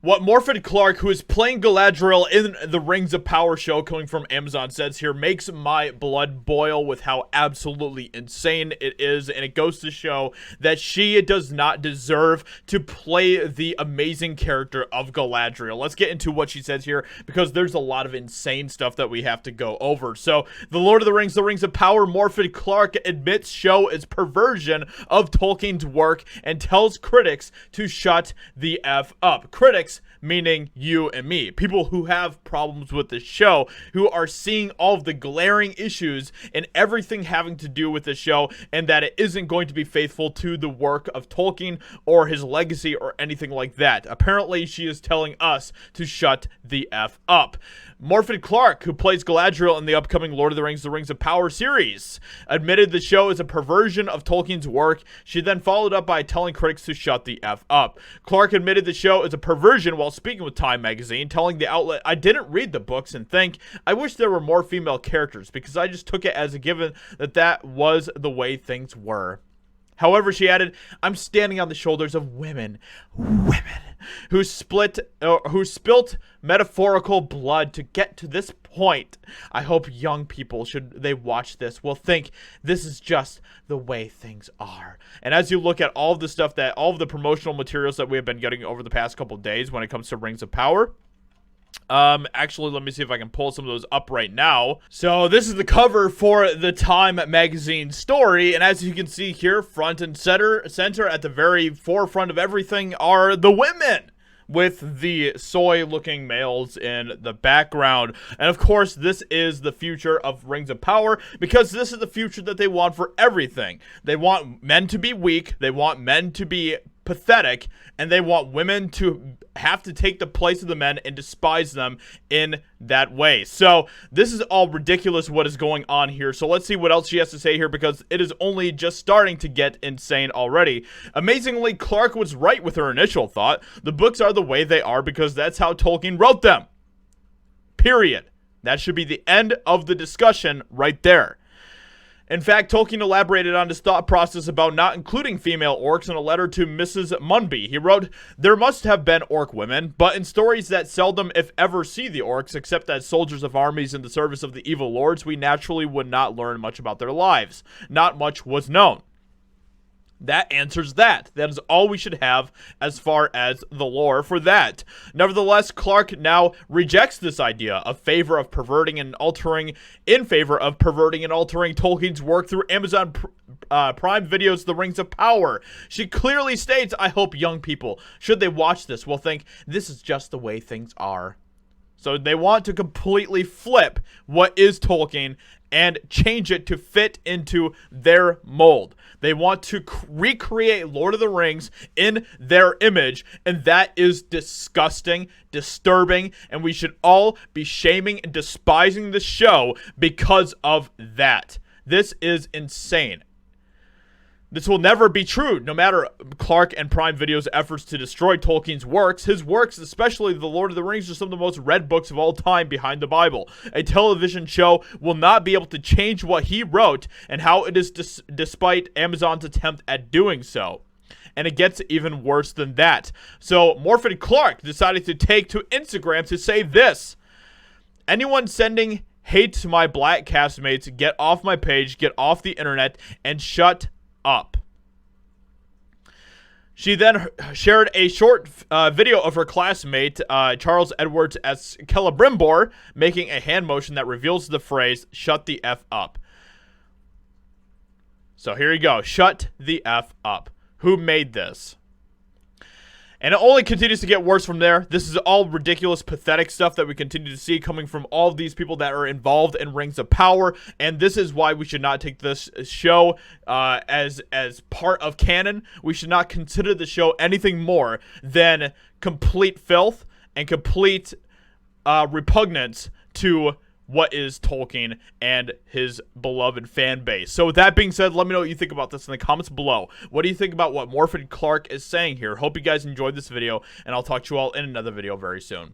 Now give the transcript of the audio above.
What Morfydd Clark, who is playing Galadriel in the Rings of Power show coming from Amazon, says here makes my blood boil with how absolutely insane it is, and it goes to show that she does not deserve to play the amazing character of Galadriel. Let's get into what she says here, because there's a lot of insane stuff that we have to go over. So, The Lord of the Rings of Power, Morfydd Clark admits show is perversion of Tolkien's work and tells critics to shut the F up. Critics meaning you and me, people who have problems with the show, who are seeing all of the glaring issues and everything having to do with the show, and that it isn't going to be faithful to the work of Tolkien or his legacy or anything like that. Apparently, she is telling us to shut the F up. Morfydd Clark, who plays Galadriel in the upcoming Lord of the Rings of Power series, admitted the show is a perversion of Tolkien's work. She then followed up by telling critics to shut the F up. Clark admitted the show is a perversion while speaking with Time magazine, telling the outlet, "I didn't read the books and think, I wish there were more female characters, because I just took it as a given that that was the way things were." However, she added, "I'm standing on the shoulders of women who spilt metaphorical blood to get to this point. I hope young people, should they watch this, will think this is just the way things are." And as you look at all of the stuff that, all of the promotional materials that we have been getting over the past couple of days when it comes to Rings of Power, actually, let me see if I can pull some of those up right now. So this is the cover for the Time magazine story, and as you can see here, front and center at the very forefront of everything are the women, with the soy-looking males in the background. And of course, this is the future of Rings of Power, because this is the future that they want for everything. They want men to be weak, they want men to be pathetic, and they want women to have to take the place of the men and despise them in that way. So this is all ridiculous what is going on here. So let's see what else she has to say here, because it is only just starting to get insane already. Amazingly, Clark was right with her initial thought. The books are the way they are because that's how Tolkien wrote them. Period. That should be the end of the discussion right there. In fact, Tolkien elaborated on his thought process about not including female orcs in a letter to Mrs. Munby. He wrote, "There must have been orc women, but in stories that seldom, if ever, see the orcs, except as soldiers of armies in the service of the evil lords, we naturally would not learn much about their lives. Not much was known." That answers that. That is all we should have as far as the lore for that. Nevertheless, Clark now rejects this idea in favor of perverting and altering Tolkien's work through Amazon Prime Video's The Rings of Power. She clearly states, "I hope young people, should they watch this, will think this is just the way things are." So they want to completely flip what is Tolkien and change it to fit into their mold. They want to recreate Lord of the Rings in their image, and that is disgusting, disturbing, and we should all be shaming and despising the show because of that. This is insane. This will never be true, no matter Clark and Prime Video's efforts to destroy Tolkien's works. His works, especially The Lord of the Rings, are some of the most read books of all time behind the Bible. A television show will not be able to change what he wrote and how it is despite Amazon's attempt at doing so. And it gets even worse than that. So Morfydd Clark decided to take to Instagram to say this: "Anyone sending hate to my black castmates, get off my page, get off the internet, and shut up." She then shared a short video of her classmate, Charles Edwards as Celebrimbor, making a hand motion that reveals the phrase, "shut the F up." So here you go. Shut the F up. Who made this? And it only continues to get worse from there. This is all ridiculous, pathetic stuff that we continue to see coming from all of these people that are involved in Rings of Power. And this is why we should not take this show as part of canon. We should not consider the show anything more than complete filth and complete repugnance to what is Tolkien and his beloved fan base. So with that being said, let me know what you think about this in the comments below. What do you think about what Morfydd Clark is saying here? Hope you guys enjoyed this video, and I'll talk to you all in another video very soon.